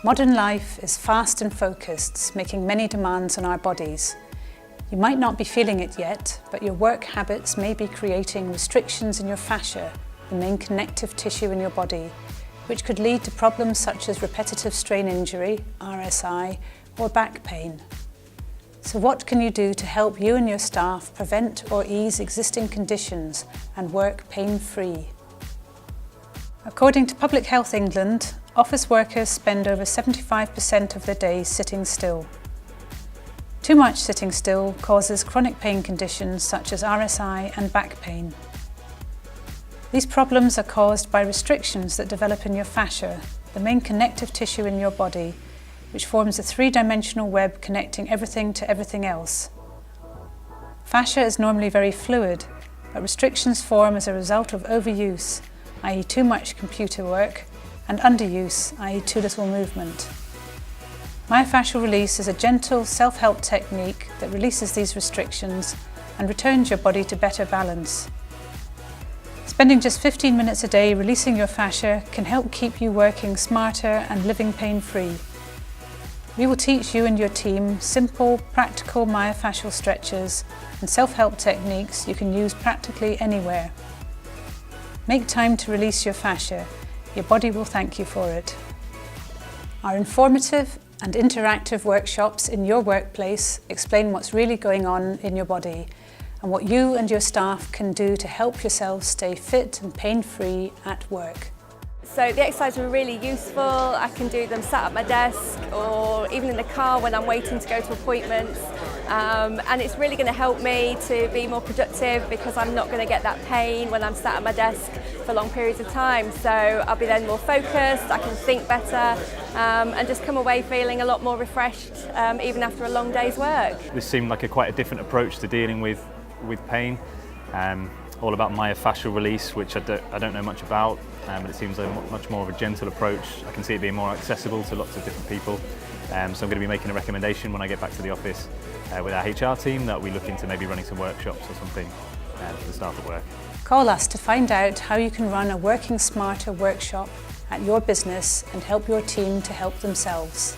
Modern life is fast and focused, making many demands on our bodies. You might not be feeling it yet, but your work habits may be creating restrictions in your fascia, the main connective tissue in your body, which could lead to problems such as repetitive strain injury, RSI, or back pain. So what can you do to help you and your staff prevent or ease existing conditions and work pain-free? According to Public Health England, office workers spend over 75% of their days sitting still. Too much sitting still causes chronic pain conditions such as RSI and back pain. These problems are caused by restrictions that develop in your fascia, the main connective tissue in your body, which forms a three-dimensional web connecting everything to everything else. Fascia is normally very fluid, but restrictions form as a result of overuse, i.e. too much computer work, and underuse, i.e. too little movement. Myofascial release is a gentle self-help technique that releases these restrictions and returns your body to better balance. Spending just 15 minutes a day releasing your fascia can help keep you working smarter and living pain-free. We will teach you and your team simple, practical myofascial stretches and self-help techniques you can use practically anywhere. Make time to release your fascia. Your body will thank you for it. Our informative and interactive workshops in your workplace explain what's really going on in your body and what you and your staff can do to help yourselves stay fit and pain-free at work. So the exercises were really useful. I can do them sat at my desk or even in the car when I'm waiting to go to appointments. And it's really going to help me to be more productive because I'm not going to get that pain when I'm sat at my desk for long periods of time. So I'll be then more focused, I can think better and just come away feeling a lot more refreshed even after a long day's work. This seemed like quite a different approach to dealing with pain. All about myofascial release, which I don't know much about, but it seems much more of a gentle approach. I can see it being more accessible to lots of different people. So I'm going to be making a recommendation when I get back to the office with our HR team that we look into maybe running some workshops or something for the staff at work. Call us to find out how you can run a Working Smarter workshop at your business and help your team to help themselves.